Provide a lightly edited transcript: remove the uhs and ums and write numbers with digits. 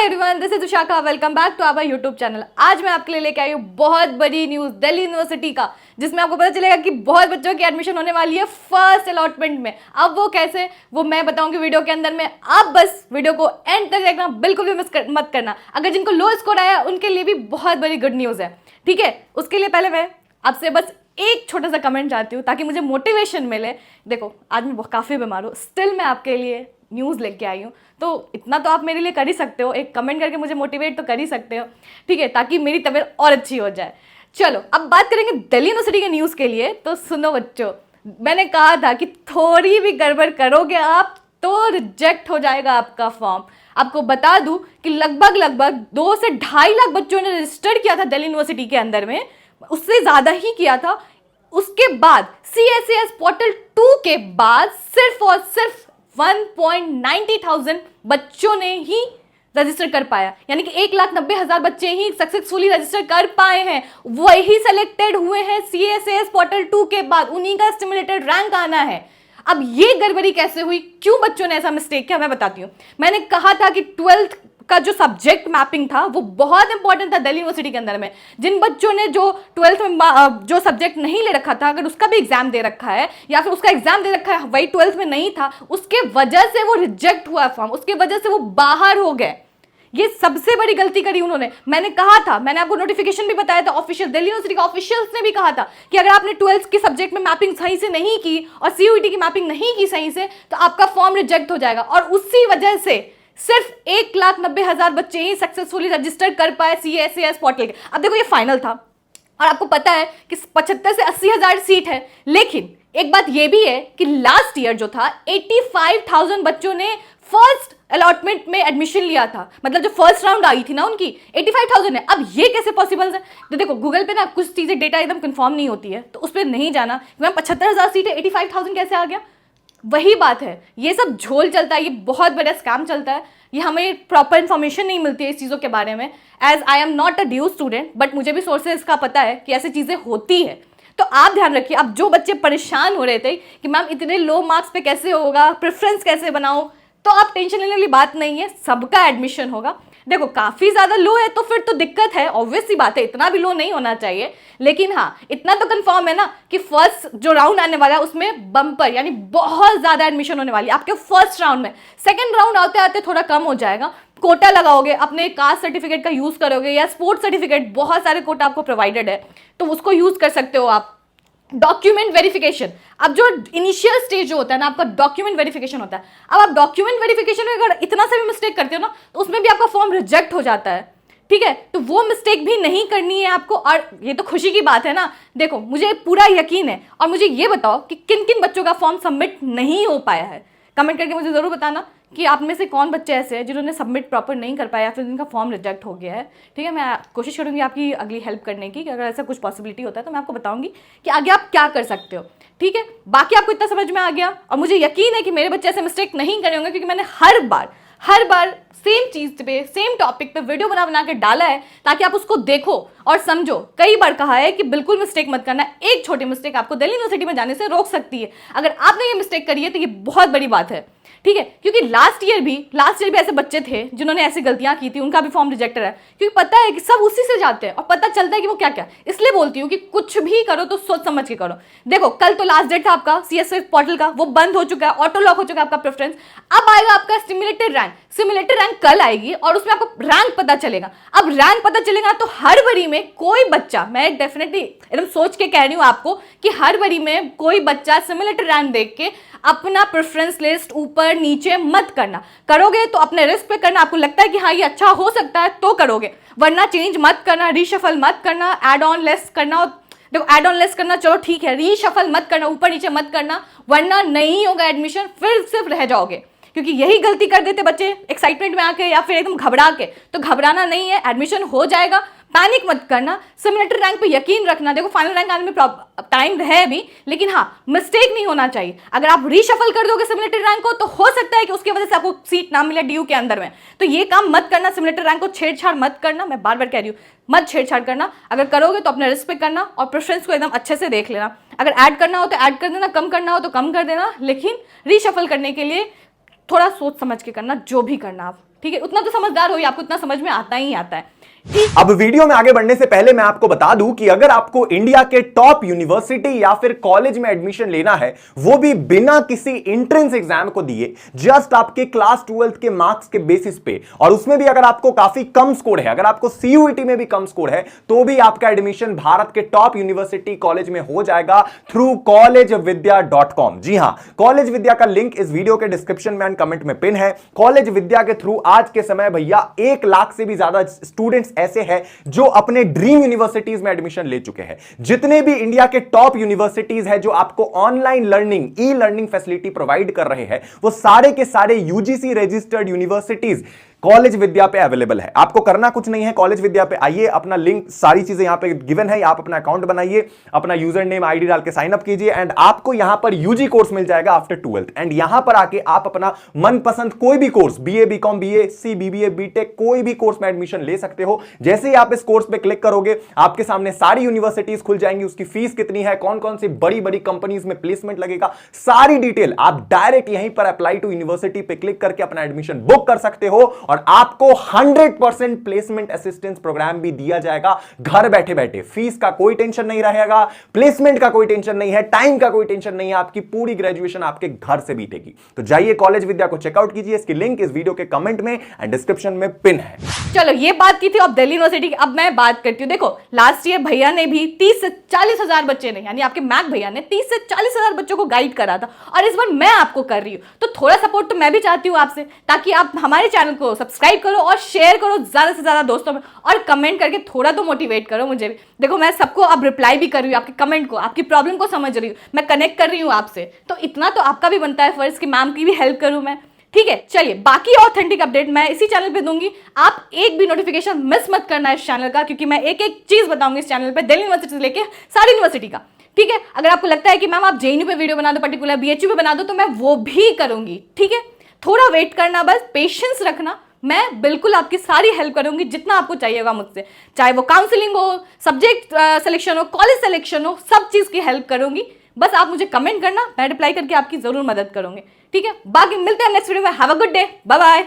Everyone, this is Vishakha. Welcome back to our YouTube channel. आज मैं आपके लिए लेके आई हूँ बहुत बड़ी न्यूज़ दिल्ली यूनिवर्सिटी का, जिसमें आपको पता चलेगा कि बहुत बच्चों की एडमिशन होने वाली है फर्स्ट अलॉटमेंट में। अब वो कैसे, वो मैं बताऊंगी वीडियो के अंदर में। आप बस वीडियो को एंड तक देखना, बिल्कुल भी मत करना। अगर जिनको लो स्कोर आया उनके लिए भी बहुत बड़ी गुड न्यूज़ है, ठीक है। उसके लिए पहले मैं आपसे बस एक छोटा सा कमेंट चाहती हूँ ताकि मुझे मोटिवेशन मिले। देखो आज मैं काफ़ी बीमार हूँ, स्टिल मैं आपके लिए न्यूज़ लेके आई हूँ, तो इतना तो आप मेरे लिए कर ही सकते हो, एक कमेंट करके मुझे मोटिवेट तो कर ही सकते हो, ठीक है, ताकि मेरी तबीयत और अच्छी हो जाए। चलो अब बात करेंगे दिल्ली यूनिवर्सिटी के न्यूज़ के लिए। तो सुनो बच्चों, मैंने कहा था कि थोड़ी भी गड़बड़ करोगे आप तो रिजेक्ट हो जाएगा आपका फॉर्म। आपको बता दूं कि लगभग 2 से 2.5 लाख बच्चों ने रजिस्टर किया था दिल्ली यूनिवर्सिटी के अंदर में, उससे ज़्यादा ही किया था। उसके बाद CSAS पोर्टल 2 के बाद सिर्फ और सिर्फ 1,90,000 बच्चों ने ही रजिस्टर कर पाया, यानी कि 1,90,000 बच्चे ही सक्सेसफुली रजिस्टर कर पाए हैं। वही सेलेक्टेड हुए हैं CSAS पोर्टल 2 के बाद, उन्हीं का स्टिमुलेटेड रैंक आना है। अब ये गड़बड़ी कैसे हुई, क्यों बच्चों ने ऐसा मिस्टेक किया, मैं बताती हूँ। मैंने कहा था कि 12th का जो सब्जेक्ट मैपिंग था वो बहुत इंपॉर्टेंट था दिल्ली यूनिवर्सिटी के अंदर में। जिन बच्चों ने जो 12th में जो सब्जेक्ट नहीं ले रखा था, अगर उसका भी एग्जाम दे रखा है या फिर उसका एग्जाम दे रखा है वही 12th में नहीं था, उसके वजह से वो रिजेक्ट हुआ फॉर्म, उसके वजह से वो बाहर हो गए। ये सबसे बड़ी गलती करी उन्होंने। मैंने कहा था, मैंने आपको नोटिफिकेशन भी बताया था, ऑफिशियल दिल्ली यूनिवर्सिटी का ऑफिशियल्स ने भी कहा था कि अगर आपने 12th के सब्जेक्ट में मैपिंग सही से नहीं की और CUET की मैपिंग नहीं की सही से तो आपका फॉर्म रिजेक्ट हो जाएगा। और उसी वजह से सिर्फ 1,90,000 बच्चे ही सक्सेसफुली रजिस्टर कर पाए CSAS पोर्टल के। अब देखो ये फाइनल था और आपको पता है कि 75 से 80,000 सीट है, लेकिन एक बात ये भी है कि लास्ट ईयर जो था 85,000 बच्चों ने फर्स्ट अलॉटमेंट में एडमिशन लिया था, मतलब जो फर्स्ट राउंड आई थी ना उनकी 85,000 है। अब ये कैसे पॉसिबल है? तो देखो गूगल पे ना कुछ चीज़ें डेटा एकदम कंफर्म नहीं होती है, तो उस पर नहीं जाना। मैम 75,000 सीट है, 85,000 कैसे आ गया? वही बात है, ये सब झोल चलता है, ये बहुत बड़ा स्कैम चलता है। ये हमें प्रॉपर इन्फॉर्मेशन नहीं मिलती है इस चीज़ों के बारे में। As I am not a due student, but मुझे भी सोर्सेज का पता है कि ऐसी चीज़ें होती है। तो आप ध्यान रखिए। अब जो बच्चे परेशान हो रहे थे कि मैम इतने लो मार्क्स पे कैसे होगा, प्रेफरेंस कैसे बनाऊं, तो आप टेंशन लेने वाली बात नहीं है, सबका एडमिशन होगा। देखो काफ़ी ज़्यादा लो है तो फिर तो दिक्कत है, ऑब्वियस सी बात है, इतना भी लो नहीं होना चाहिए। लेकिन हाँ, इतना तो कंफर्म है ना कि फर्स्ट जो राउंड आने वाला है उसमें बम्पर यानी बहुत ज़्यादा एडमिशन होने वाली है आपके फर्स्ट राउंड में। सेकेंड राउंड आते आते थोड़ा कम हो जाएगा। कोटा लगाओगे, अपने कास्ट सर्टिफिकेट का यूज़ करोगे या स्पोर्ट्स सर्टिफिकेट, बहुत सारे कोटा आपको प्रोवाइडेड है, तो उसको यूज़ कर सकते हो आप। डॉक्यूमेंट वेरिफिकेशन, अब जो इनिशियल स्टेज जो होता है ना आपका डॉक्यूमेंट वेरिफिकेशन होता है। अब आप डॉक्यूमेंट वेरिफिकेशन में अगर इतना सा भी मिस्टेक करते हो ना तो उसमें भी आपका फॉर्म रिजेक्ट हो जाता है, ठीक है। तो वो मिस्टेक भी नहीं करनी है आपको। और ये तो खुशी की बात है ना, देखो मुझे पूरा यकीन है। और मुझे ये बताओ कि किन किन बच्चों का फॉर्म सबमिट नहीं हो पाया है, कमेंट करके मुझे ज़रूर बताना कि आप में से कौन बच्चे ऐसे हैं जिन्होंने सबमिट प्रॉपर नहीं कर पाया या फिर जिनका फॉर्म रिजेक्ट हो गया है, ठीक है। मैं कोशिश करूँगी आपकी अगली हेल्प करने की, कि अगर ऐसा कुछ पॉसिबिलिटी होता है तो मैं आपको बताऊँगी कि आगे आप क्या कर सकते हो, ठीक है। बाकी आपको इतना समझ में आ गया और मुझे यकीन है कि मेरे बच्चे ऐसे मिस्टेक नहीं करे होंगे, क्योंकि मैंने हर बार सेम चीज़ पे सेम टॉपिक पे वीडियो बना के डाला है ताकि आप उसको देखो और समझो। कई बार कहा है कि बिल्कुल मिस्टेक मत करना, एक छोटी मिस्टेक आपको दिल्ली यूनिवर्सिटी में जाने से रोक सकती है। अगर आपने ये मिस्टेक करी है तो ये बहुत बड़ी बात है, ठीक है। क्योंकि लास्ट ईयर भी ऐसे बच्चे थे जिन्होंने ऐसी गलतियां की थी, उनका भी फॉर्म रिजेक्टेड है। क्योंकि पता है कि सब उसी से जाते हैं और पता चलता है कि वो क्या क्या। इसलिए बोलती हूँ कि कुछ भी करो तो सोच समझ के करो। देखो कल तो लास्ट डेट था आपका CSAS पोर्टल का, वो बंद हो चुका है, ऑटो लॉक हो चुका है आपका प्रेफरेंस। अब आएगा आपका स्टिमुलेटेड रैंक कल आएगी और उसमें आपको रैंक पता चलेगा। अब रैंक पता चलेगा तो हर बरी में कोई बच्चा, मैं डेफिनेटली एकदम सोच के कह रही हूँ आपको कि हर बरी में कोई बच्चा स्टिमुलेटेड रैंक देख के अपना प्रेफरेंस लिस्ट ऊपर नीचे मत करना। करोगे तो अपने रिस्क पे करना। आपको लगता है कि हाँ ये अच्छा हो सकता है तो करोगे, वरना चेंज मत करना, रीशफल मत करना, ऐड ऑन लेस करना। देखो ऐड ऑन लेस करना चलो ठीक है, रीशफल मत करना, ऊपर नीचे मत करना, वरना नहीं होगा एडमिशन, फिर सिर्फ रह जाओगे। क्योंकि यही गलती कर देते बच्चे एक्साइटमेंट में आके या फिर एकदम घबरा के। तो घबराना नहीं है, एडमिशन हो जाएगा, पैनिक मत करना, सिमुलेटेड रैंक पे यकीन रखना। देखो फाइनल रैंक आने में टाइम है भी, लेकिन हाँ मिस्टेक नहीं होना चाहिए। अगर आप रीशफल कर दोगे सिमुलेटेड रैंक को तो हो सकता है कि उसकी वजह से आपको सीट ना मिले DU के अंदर में। तो ये काम मत करना, सिमुलेटेड रैंक को छेड़छाड़ मत करना। मैं बार बार कह रही हूँ मत छेड़छाड़ करना। अगर करोगे तो अपने रिस्क पे करना और प्रेफरेंस को एकदम अच्छे से देख लेना। अगर ऐड करना हो तो ऐड कर देना, कम करना हो तो कम कर देना, लेकिन रीशफल करने के लिए थोड़ा सोच समझ के करना जो भी करना आप, ठीक है। उतना तो समझदार हो ही, आपको उतना समझ में आता ही आता है। अब वीडियो में आगे बढ़ने से पहले मैं आपको बता दूं कि अगर आपको इंडिया के टॉप यूनिवर्सिटी या फिर कॉलेज में एडमिशन लेना है, वो भी बिना किसी एंट्रेंस एग्जाम को दिए, जस्ट आपके क्लास 12 के मार्क्स के बेसिस पे, और उसमें भी अगर आपको काफी कम स्कोर है, अगर आपको सीयूईटी में भी कम स्कोर है, तो भी आपका एडमिशन भारत के टॉप यूनिवर्सिटी कॉलेज में हो जाएगा थ्रू collegevidya.com। जी हां, कॉलेज विद्या का लिंक इस वीडियो के डिस्क्रिप्शन में एंड कमेंट में पिन है। कॉलेज विद्या के थ्रू आज के समय भैया 1 लाख से भी ज्यादा स्टूडेंट्स ऐसे हैं जो अपने ड्रीम यूनिवर्सिटीज में एडमिशन ले चुके हैं। जितने भी इंडिया के टॉप यूनिवर्सिटीज हैं जो आपको online learning, e learning facility provide कर रहे हैं, वो सारे के सारे यूजीसी रजिस्टर्ड यूनिवर्सिटीज कॉलेज विद्या पे अवेलेबल है। आपको करना कुछ नहीं है, कॉलेज विद्या पे आइए, अपना लिंक, सारी चीजें यहां पे गिवन है, आप अपना अकाउंट बनाइए, अपना यूजर नेम आईडी डाल के साइन अप कीजिए एंड आपको यहां पर यूजी कोर्स मिल जाएगा आफ्टर 12th। एंड यहां पर आके आप अपना मनपसंद कोई भी course, BA, BCom, BSc, BBA, BTech, कोई भी कोर्स में एडमिशन ले सकते हो। जैसे ही आप इस कोर्स पे क्लिक करोगे, आपके सामने सारी यूनिवर्सिटीज खुल जाएंगी, उसकी फीस कितनी है, कौन कौन सी बड़ी बड़ी कंपनीज में प्लेसमेंट लगेगा, सारी डिटेल आप डायरेक्ट यहीं पर अप्लाई टू यूनिवर्सिटी पे क्लिक करके अपना एडमिशन बुक कर सकते हो और आपको 100% प्लेसमेंट असिस्टेंस प्रोग्राम भी दिया जाएगा घर बैठे बैठे। फीस का कोई टेंशन नहीं रहेगा, प्लेसमेंट का कोई टेंशन नहीं है, टाइम का कोई टेंशन नहीं है, आपकी पूरी ग्रेजुएशन आपके घर से बीतेगी। तो जाइए कॉलेज विद्या को चेकआउट कीजिए, इसकी लिंक इस वीडियो के कमेंट में एंड डिस्क्रिप्शन में पिन है। चलो, ये बात की थी अब दिल्ली यूनिवर्सिटी की। अब मैं बात करती हूँ, देखो लास्ट ईयर भैया ने भी 30 से 40 हजार बच्चे ने, यानी आपके मैक भैया ने 30 से 40 हजार बच्चों को गाइड करा था, और इस बार मैं आपको कर रही हूँ। तो थोड़ा सपोर्ट तो मैं भी चाहती हूँ आपसे, ताकि आप हमारे चैनल को सब्सक्राइब करो और शेयर करो ज्यादा से ज्यादा दोस्तों में, और कमेंट करके थोड़ा तो मोटिवेट करो मुझे भी। देखो मैं सबको अब रिप्लाई भी कर रही हूँ, आपके कमेंट को, आपकी प्रॉब्लम को समझ रही हूँ, मैं कनेक्ट कर रही हूँ आपसे, तो इतना तो आपका भी बनता है फर्ज कि मैम की भी हेल्प करूँ मैं, ठीक है। चलिए, बाकी ऑथेंटिक अपडेट मैं इसी चैनल पे दूंगी, आप एक भी नोटिफिकेशन मिस मत करना इस चैनल का, क्योंकि मैं एक एक चीज बताऊंगी इस चैनल पे, दिल्ली यूनिवर्सिटी से लेके सारी यूनिवर्सिटी का, ठीक है। अगर आपको लगता है कि मैम आप जेएनयू पे वीडियो बना दो, पर्टिकुलर बीएचयू पे बना दो, तो मैं वो भी करूंगी, ठीक है। थोड़ा वेट करना, बस पेशेंस रखना, मैं बिल्कुल आपकी सारी हेल्प करूंगी जितना आपको चाहिए होगा मुझसे, चाहे वो काउंसलिंग हो, सब्जेक्ट सिलेक्शन हो, कॉलेज सिलेक्शन हो, सब चीज की हेल्प करूंगी। बस आप मुझे कमेंट करना, मैं रिप्लाई करके आपकी जरूर मदद करूंगी, ठीक है। बाकी मिलते हैं नेक्स्ट वीडियो में। Have a good day, bye bye.